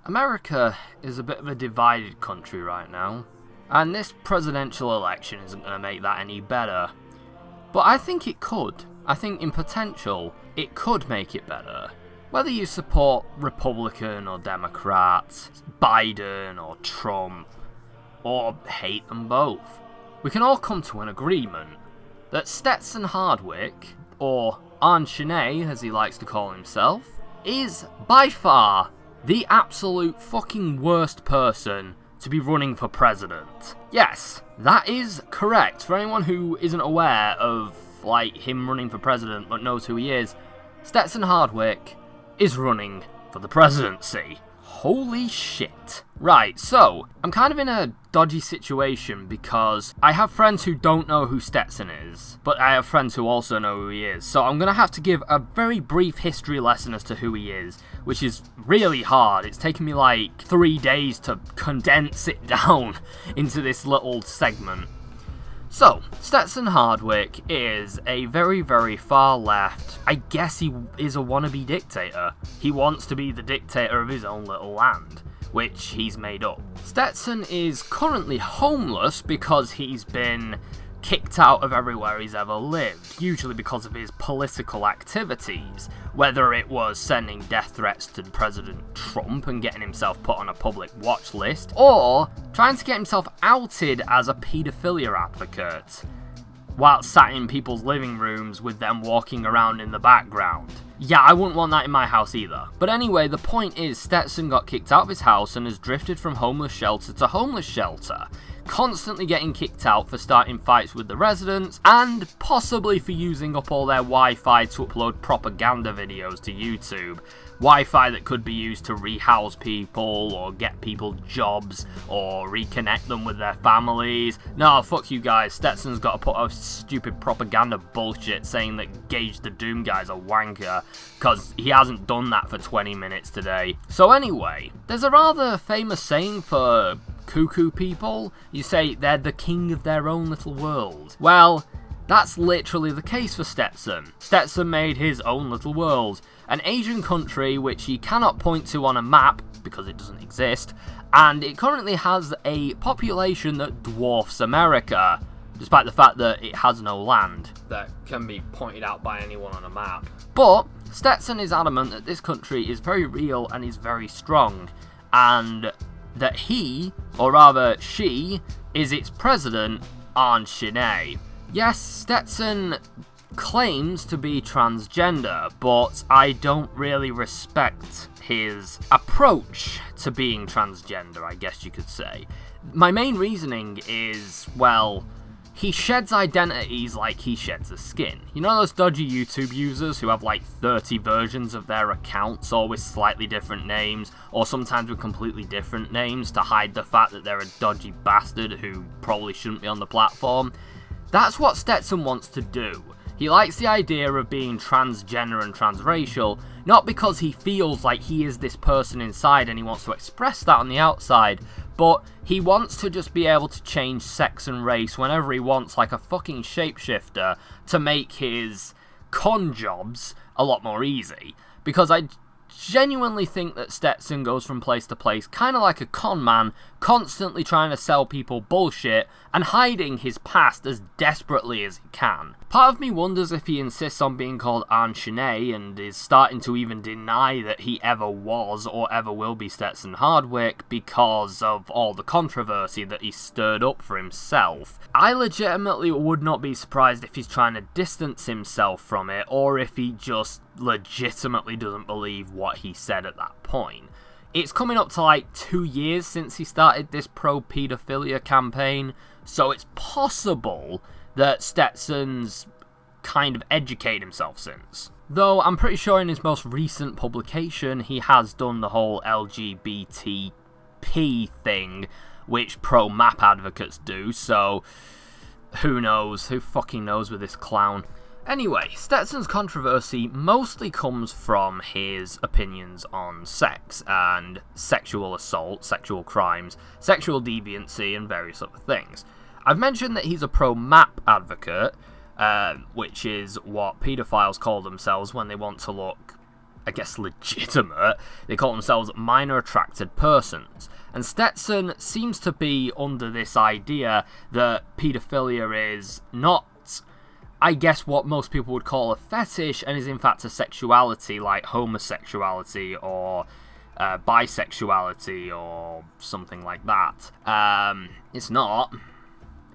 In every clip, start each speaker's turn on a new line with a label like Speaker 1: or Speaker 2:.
Speaker 1: America is a bit of a divided country right now, and this presidential election isn't going to make that any better. But I think it could. I think in potential, it could make it better. Whether you support Republican or Democrat, Biden or Trump, or hate them both, we can all come to an agreement that Stetson Hardwick, or Ahn Shinae as he likes to call himself, is by far the absolute fucking worst person to be running for president. Yes, that is correct. For anyone who isn't aware of, him running for president but knows who he is, Stetson Hardwick is running for the presidency. Holy shit. Right, so, I'm kind of in a dodgy situation because I have friends who don't know who Stetson is, but I have friends who also know who he is, so I'm going to have to give a very brief history lesson as to who he is, which is really hard. It's taken me 3 days to condense it down into this little segment. So, Stetson Hardwick is a very, very far left, I guess he is a wannabe dictator. He wants to be the dictator of his own little land, which he's made up. Stetson is currently homeless because he's been kicked out of everywhere he's ever lived, usually because of his political activities, whether it was sending death threats to President Trump and getting himself put on a public watch list, or trying to get himself outed as a paedophilia advocate, while sat in people's living rooms with them walking around in the background. Yeah, I wouldn't want that in my house either. But anyway, the point is Stetson got kicked out of his house and has drifted from homeless shelter to homeless shelter, constantly getting kicked out for starting fights with the residents, and possibly for using up all their Wi-Fi to upload propaganda videos to YouTube. Wi-Fi that could be used to rehouse people, or get people jobs, or reconnect them with their families. No, fuck you guys, Stetson's got to put out stupid propaganda bullshit saying that Gage the Doom guy's a wanker, because he hasn't done that for 20 minutes today. So anyway, there's a rather famous saying for cuckoo people. You say they're the king of their own little world. Well, that's literally the case for Stetson. Stetson made his own little world, an Asian country which he cannot point to on a map because it doesn't exist, and it currently has a population that dwarfs America, despite the fact that it has no land that can be pointed out by anyone on a map. But Stetson is adamant that this country is very real and is very strong, and that he, or rather she, is its president, Ahn Shinae. Yes, Stetson claims to be transgender, but I don't really respect his approach to being transgender, I guess you could say. My main reasoning is, well, he sheds identities like he sheds a skin. You know those dodgy YouTube users who have 30 versions of their accounts, all with slightly different names, or sometimes with completely different names to hide the fact that they're a dodgy bastard who probably shouldn't be on the platform? That's what Stetson wants to do. He likes the idea of being transgender and transracial, not because he feels like he is this person inside and he wants to express that on the outside, but he wants to just be able to change sex and race whenever he wants, like a fucking shapeshifter, to make his con jobs a lot more easy. Because I genuinely think that Stetson goes from place to place kind of like a con man, constantly trying to sell people bullshit and hiding his past as desperately as he can. Part of me wonders if he insists on being called Ahn Shinae and is starting to even deny that he ever was or ever will be Stetson Hardwick because of all the controversy that he stirred up for himself. I legitimately would not be surprised if he's trying to distance himself from it, or if he just legitimately doesn't believe what he said at that point. It's coming up to 2 years since he started this pro-pedophilia campaign, so it's possible that Stetson's kind of educated himself since. Though I'm pretty sure in his most recent publication he has done the whole LGBTP thing, which pro-map advocates do, so who knows, who fucking knows with this clown. Anyway, Stetson's controversy mostly comes from his opinions on sex and sexual assault, sexual crimes, sexual deviancy, and various other things. I've mentioned that he's a pro-map advocate, which is what paedophiles call themselves when they want to look I guess, legitimate. They call themselves minor attracted persons. And Stetson seems to be under this idea that paedophilia is not, I guess, what most people would call a fetish, and is in fact a sexuality like homosexuality or bisexuality or something like that. It's not.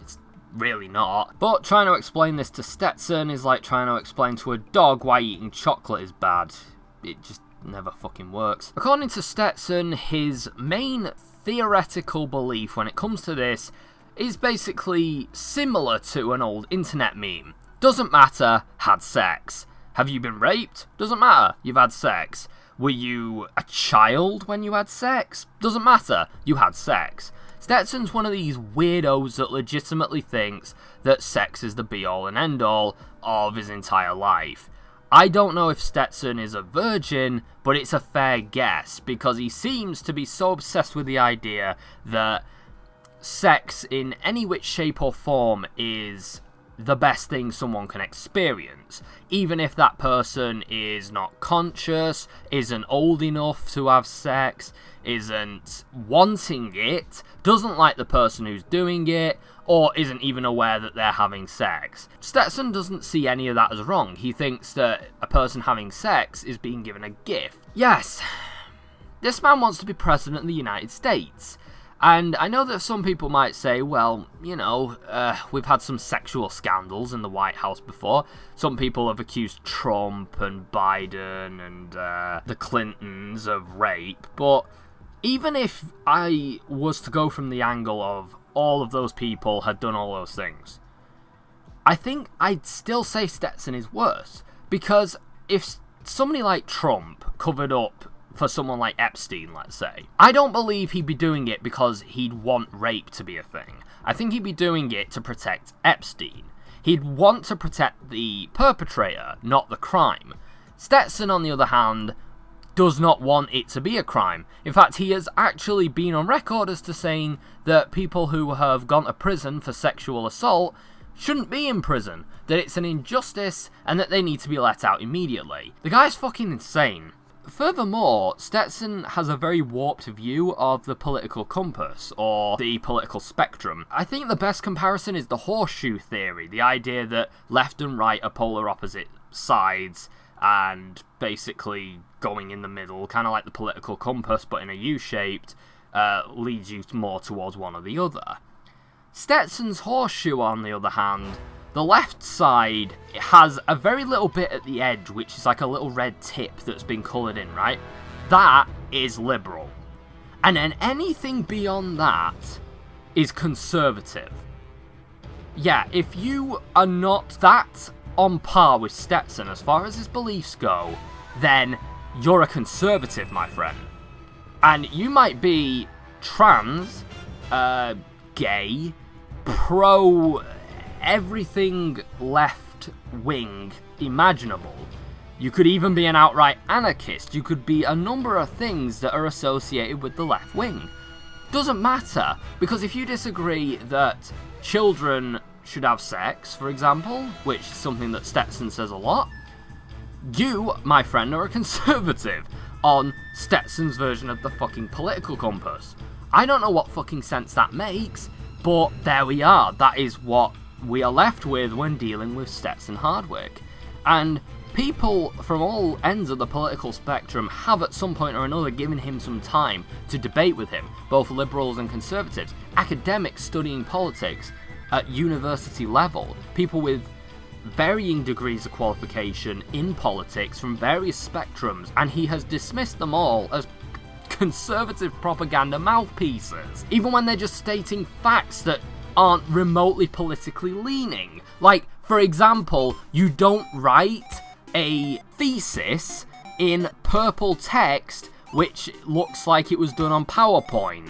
Speaker 1: It's really not. But trying to explain this to Stetson is like trying to explain to a dog why eating chocolate is bad. It just never fucking works. According to Stetson, his main theoretical belief when it comes to this is basically similar to an old internet meme. Doesn't matter, had sex. Have you been raped? Doesn't matter, you've had sex. Were you a child when you had sex? Doesn't matter, you had sex. Stetson's one of these weirdos that legitimately thinks that sex is the be-all and end-all of his entire life. I don't know if Stetson is a virgin, but it's a fair guess, because he seems to be so obsessed with the idea that sex in any which shape or form is the best thing someone can experience, even if that person is not conscious, isn't old enough to have sex, isn't wanting it, doesn't like the person who's doing it, or isn't even aware that they're having sex. Stetson doesn't see any of that as wrong. He thinks that a person having sex is being given a gift. Yes, this man wants to be president of the United States. And I know that some people might say, well, you know, we've had some sexual scandals in the White House before. Some people have accused Trump and Biden and the Clintons of rape. But even if I was to go from the angle of all of those people had done all those things, I think I'd still say Stetson is worse. Because if somebody like Trump covered up for someone like Epstein, let's say, I don't believe he'd be doing it because he'd want rape to be a thing. I think he'd be doing it to protect Epstein. He'd want to protect the perpetrator, not the crime. Stetson, on the other hand, does not want it to be a crime. In fact, he has actually been on record as to saying that people who have gone to prison for sexual assault shouldn't be in prison, that it's an injustice, and that they need to be let out immediately. The guy's fucking insane. Furthermore, Stetson has a very warped view of the political compass, or the political spectrum. I think the best comparison is the horseshoe theory, the idea that left and right are polar opposite sides, and basically going in the middle, kind of like the political compass, but in a U-shaped, leads you more towards one or the other. Stetson's horseshoe, on the other hand, the left side has a very little bit at the edge, which is like a little red tip that's been coloured in, right? That is liberal. And then anything beyond that is conservative. Yeah, if you are not that on par with Stetson as far as his beliefs go, then you're a conservative, my friend. And you might be trans, gay, pro everything left wing imaginable. You could even be an outright anarchist. You could be a number of things that are associated with the left wing. Doesn't matter, because if you disagree that children should have sex, for example, which is something that Stetson says a lot, you, my friend, are a conservative on Stetson's version of the fucking political compass. I don't know what fucking sense that makes, but there we are. That is what we are left with when dealing with Stetson Hardwick. And people from all ends of the political spectrum have at some point or another given him some time to debate with him, both liberals and conservatives, academics studying politics at university level, people with varying degrees of qualification in politics from various spectrums, and he has dismissed them all as conservative propaganda mouthpieces, even when they're just stating facts that aren't remotely politically leaning. Like, for example, you don't write a thesis in purple text which looks like it was done on PowerPoint.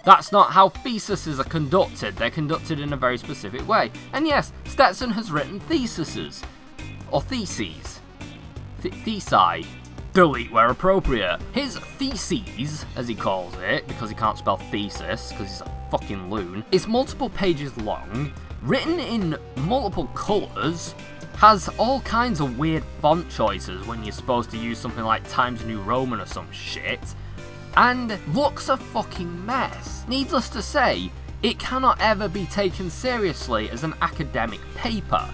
Speaker 1: That's not how theses are conducted. They're conducted in a very specific way. And yes, Stetson has written theses. Or theses. Thesi. Delete where appropriate. His theses, as he calls it, because he can't spell thesis, because he's a fucking loon, is multiple pages long, written in multiple colours, has all kinds of weird font choices when you're supposed to use something like Times New Roman or some shit, and looks a fucking mess. Needless to say, it cannot ever be taken seriously as an academic paper,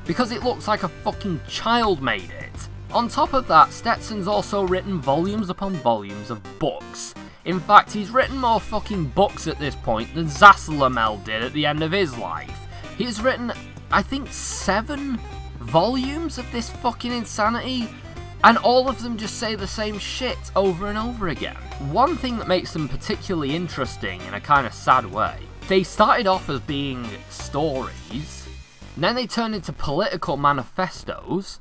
Speaker 1: because it looks like a fucking child made it. On top of that, Stetson's also written volumes upon volumes of books. In fact, he's written more fucking books at this point than Zassalamel did at the end of his life. He's written, I think, 7 volumes of this fucking insanity, and all of them just say the same shit over and over again. One thing that makes them particularly interesting in a kind of sad way, they started off as being stories, then they turned into political manifestos,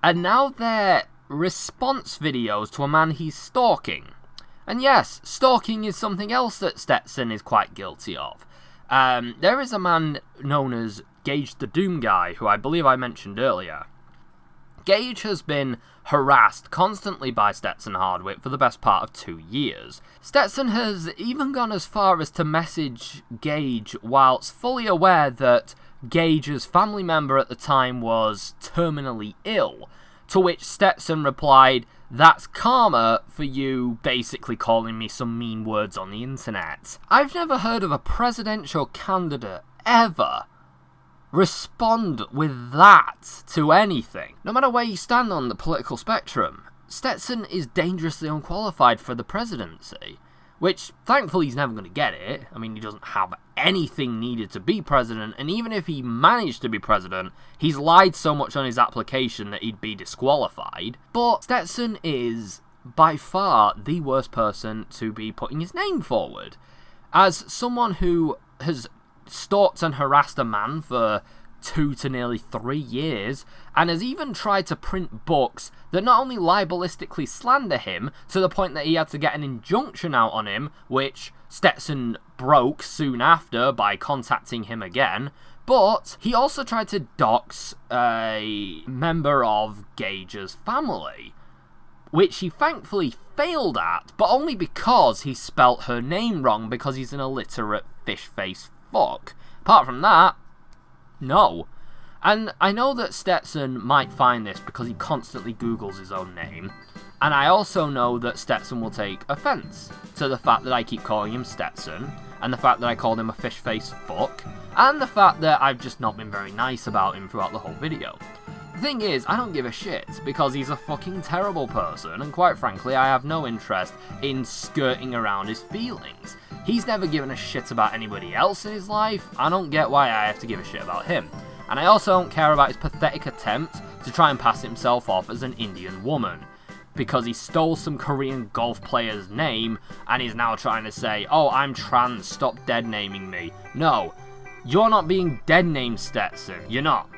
Speaker 1: and now they're response videos to a man he's stalking. And yes, stalking is something else that Stetson is quite guilty of. There is a man known as Gage the Doom Guy, who I believe I mentioned earlier. Gage has been harassed constantly by Stetson Hardwick for the best part of 2 years. Stetson has even gone as far as to message Gage whilst fully aware that Gage's family member at the time was terminally ill, to which Stetson replied, "That's karma for you basically calling me some mean words on the internet." I've never heard of a presidential candidate ever respond with that to anything. No matter where you stand on the political spectrum, Stetson is dangerously unqualified for the presidency, which thankfully he's never going to get it. I mean, he doesn't have anything needed to be president, and even if he managed to be president, he's lied so much on his application that he'd be disqualified. But Stetson is by far the worst person to be putting his name forward. As someone who has stalked and harassed a man for 2 to nearly 3 years, and has even tried to print books that not only libelistically slander him to the point that he had to get an injunction out on him, which Stetson broke soon after by contacting him again, but he also tried to dox a member of Gage's family, which he thankfully failed at, but only because he spelt her name wrong because he's an illiterate fish-faced fuck. Apart from that, no. And I know that Stetson might find this because he constantly Googles his own name, and I also know that Stetson will take offense to the fact that I keep calling him Stetson, and the fact that I called him a fish-faced fuck, and the fact that I've just not been very nice about him throughout the whole video. The thing is, I don't give a shit, because he's a fucking terrible person, and quite frankly, I have no interest in skirting around his feelings. He's never given a shit about anybody else in his life. I don't get why I have to give a shit about him. And I also don't care about his pathetic attempt to try and pass himself off as an Indian woman, because he stole some Korean golf player's name, and he's now trying to say, "Oh, I'm trans, stop dead-naming me." No, you're not being dead-named, Stetson. You're not.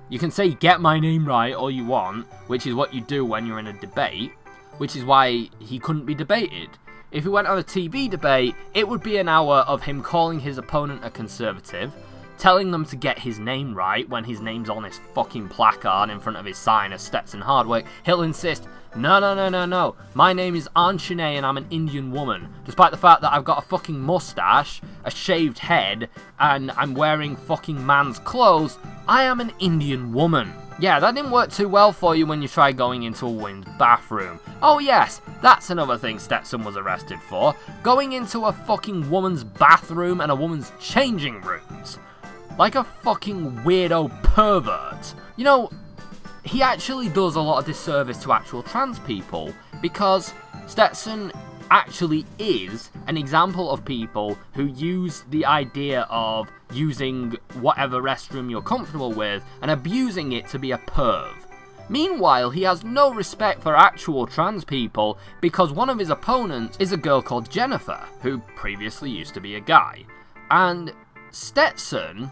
Speaker 1: You can say, "Get my name right," all you want, which is what you do when you're in a debate, which is why he couldn't be debated. If he went on a TV debate, it would be an hour of him calling his opponent a conservative, telling them to get his name right when his name's on his fucking placard in front of his sign as Stetson Hardwick. He'll insist, no, my name is Ahn Shinae and I'm an Indian woman, despite the fact that I've got a fucking mustache, a shaved head, and I'm wearing fucking man's clothes. I am an Indian woman. Yeah, that didn't work too well for you when you tried going into a women's bathroom. Oh yes, that's another thing Stetson was arrested for. Going into a fucking woman's bathroom and a woman's changing rooms. Like a fucking weirdo pervert. You know, he actually does a lot of disservice to actual trans people, because Stetson actually is an example of people who use the idea of using whatever restroom you're comfortable with and abusing it to be a perv. Meanwhile, he has no respect for actual trans people because one of his opponents is a girl called Jennifer, who previously used to be a guy. And Stetson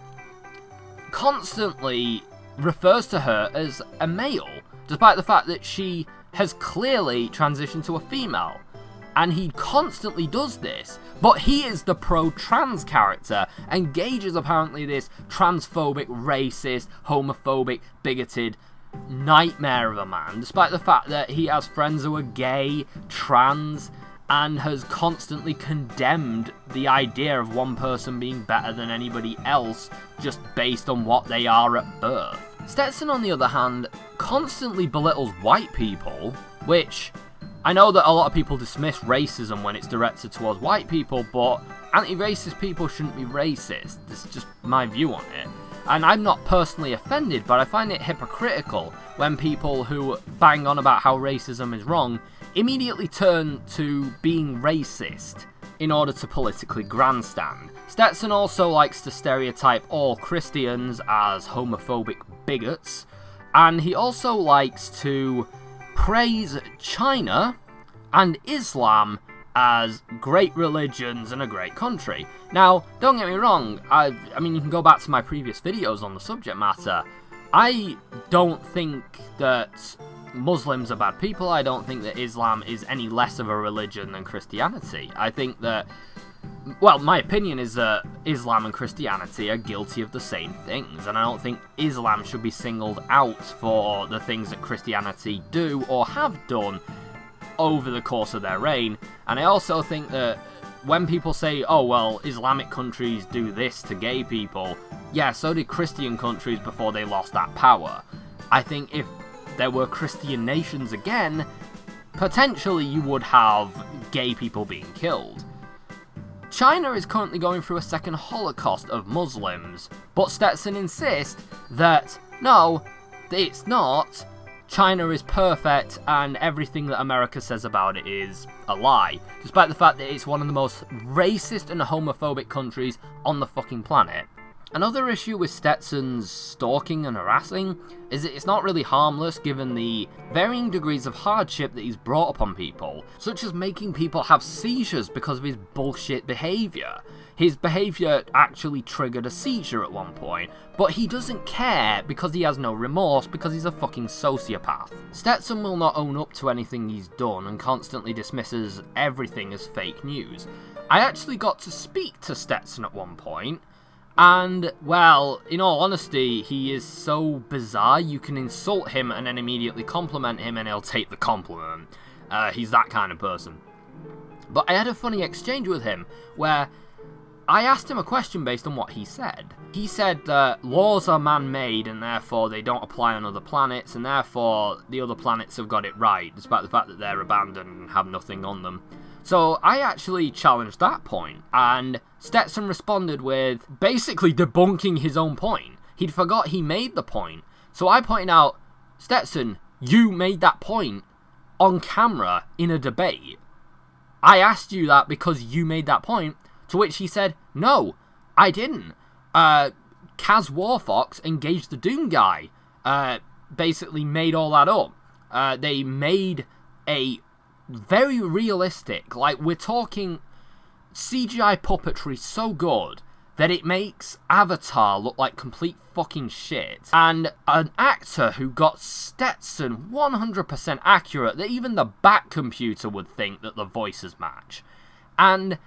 Speaker 1: constantly refers to her as a male, despite the fact that she has clearly transitioned to a female. And he constantly does this, but he is the pro-trans character, and Gage is apparently this transphobic, racist, homophobic, bigoted nightmare of a man, despite the fact that he has friends who are gay, trans, and has constantly condemned the idea of one person being better than anybody else just based on what they are at birth. Stetson, on the other hand, constantly belittles white people, which I know that a lot of people dismiss racism when it's directed towards white people, but anti-racist people shouldn't be racist. This is just my view on it. And I'm not personally offended, but I find it hypocritical when people who bang on about how racism is wrong immediately turn to being racist in order to politically grandstand. Stetson also likes to stereotype all Christians as homophobic bigots, and he also likes to praise China and Islam as great religions and a great country. Now, don't get me wrong, I mean, you can go back to my previous videos on the subject matter. I don't think that Muslims are bad people. I don't think that Islam is any less of a religion than Christianity. I think that, well, my opinion is that Islam and Christianity are guilty of the same things, and I don't think Islam should be singled out for the things that Christianity do or have done over the course of their reign. And I also think that when people say, oh, well, Islamic countries do this to gay people, yeah, so did Christian countries before they lost that power. I think if there were Christian nations again, potentially you would have gay people being killed. China is currently going through a second Holocaust of Muslims, but Stetson insists that, no, it's not. China is perfect, and everything that America says about it is a lie, despite the fact that it's one of the most racist and homophobic countries on the fucking planet. Another issue with Stetson's stalking and harassing is that it's not really harmless given the varying degrees of hardship that he's brought upon people, such as making people have seizures because of his bullshit behaviour. His behaviour actually triggered a seizure at one point, but he doesn't care because he has no remorse because he's a fucking sociopath. Stetson will not own up to anything he's done and constantly dismisses everything as fake news. I actually got to speak to Stetson at one point, and, well, in all honesty, he is so bizarre. You can insult him and then immediately compliment him and he'll take the compliment. He's that kind of person. But I had a funny exchange with him where I asked him a question based on what he said. He said that laws are man-made and therefore they don't apply on other planets, and therefore the other planets have got it right, despite the fact that they're abandoned and have nothing on them. So I actually challenged that point, and Stetson responded with basically debunking his own point. He'd forgot he made the point. So I pointed out, Stetson, you made that point on camera in a debate. I asked you that because you made that point, to which he said, no, I didn't. Kaz Warfox engaged the Doom guy, basically made all that up. They made a very realistic, like, we're talking CGI puppetry so good that it makes Avatar look like complete fucking shit, and an actor who got Stetson 100% accurate that even the back computer would think that the voices match, and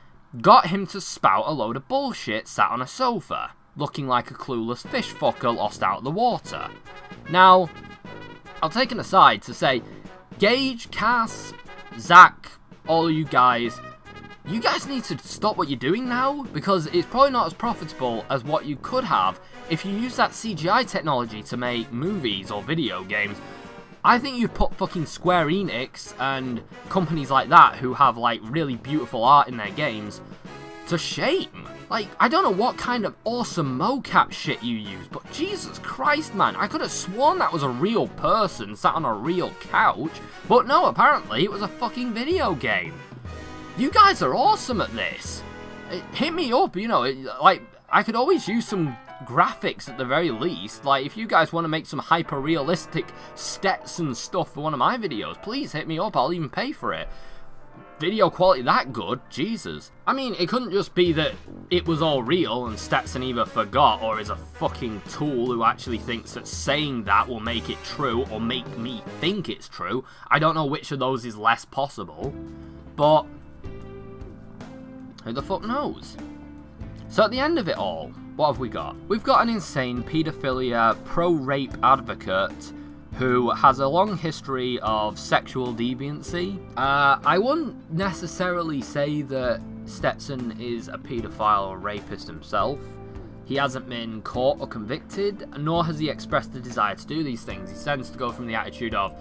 Speaker 1: got him to spout a load of bullshit sat on a sofa, looking like a clueless fish fucker lost out of the water. Now, I'll take an aside to say, Gage, Cass, Zach, all of you guys need to stop what you're doing now, because it's probably not as profitable as what you could have if you use that CGI technology to make movies or video games. I think you've put fucking Square Enix and companies like that who have, like, really beautiful art in their games to shame. Like, I don't know what kind of awesome mocap shit you use, but Jesus Christ, man, I could have sworn that was a real person sat on a real couch, but no, apparently it was a fucking video game. You guys are awesome at this. Hit me up, you know, like, I could always use some graphics at the very least. Like, if you guys want to make some hyper-realistic Stetson stuff for one of my videos, please hit me up, I'll even pay for it. Video quality that good, Jesus. I mean, it couldn't just be that it was all real and Stetson either forgot or is a fucking tool who actually thinks that saying that will make it true or make me think it's true. I don't know which of those is less possible, but who the fuck knows? So at the end of it all, what have we got? We've got an insane paedophilia pro-rape advocate who has a long history of sexual deviancy. I wouldn't necessarily say that Stetson is a paedophile or rapist himself. He hasn't been caught or convicted, nor has he expressed the desire to do these things. He tends to go from the attitude of,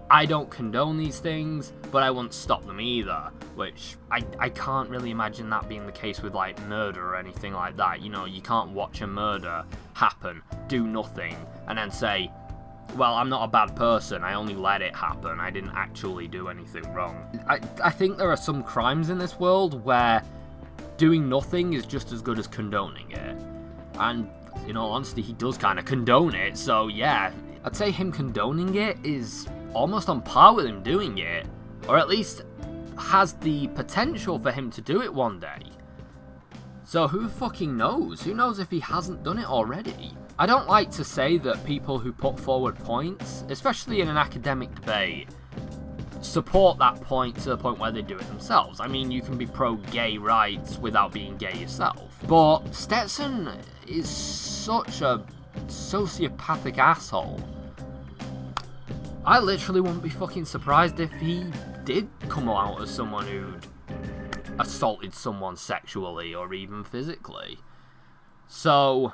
Speaker 1: I don't condone these things, but I won't stop them either, which I can't really imagine that being the case with, like, murder or anything like that. You know, you can't watch a murder happen, do nothing, and then say, well, I'm not a bad person, I only let it happen, I didn't actually do anything wrong. I think there are some crimes in this world where doing nothing is just as good as condoning it. And, in all honesty, he does kind of condone it, so yeah, I'd say him condoning it is almost on par with him doing it, or at least has the potential for him to do it one day. So who fucking knows? Who knows if he hasn't done it already? I don't like to say that people who put forward points, especially in an academic debate, support that point to the point where they do it themselves. I mean, you can be pro-gay rights without being gay yourself. But Stetson is such a sociopathic asshole. I literally wouldn't be fucking surprised if he did come out as someone who'd assaulted someone sexually or even physically. So,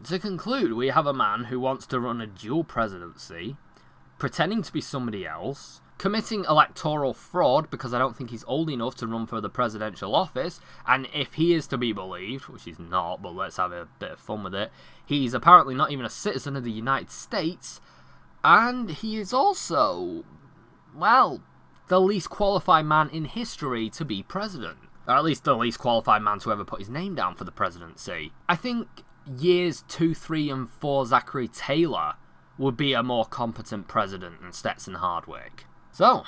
Speaker 1: to conclude, we have a man who wants to run a dual presidency, pretending to be somebody else, committing electoral fraud because I don't think he's old enough to run for the presidential office, and if he is to be believed, which he's not, but let's have a bit of fun with it, he's apparently not even a citizen of the United States, and he is also, well, the least qualified man in history to be president. Or at least the least qualified man to ever put his name down for the presidency. I think years 2, 3, and 4 Zachary Taylor would be a more competent president than Stetson Hardwick. So,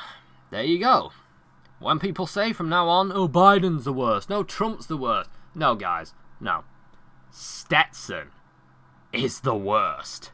Speaker 1: there you go. When people say from now on, oh, Biden's the worst, no, Trump's the worst. No, guys, no. Stetson is the worst.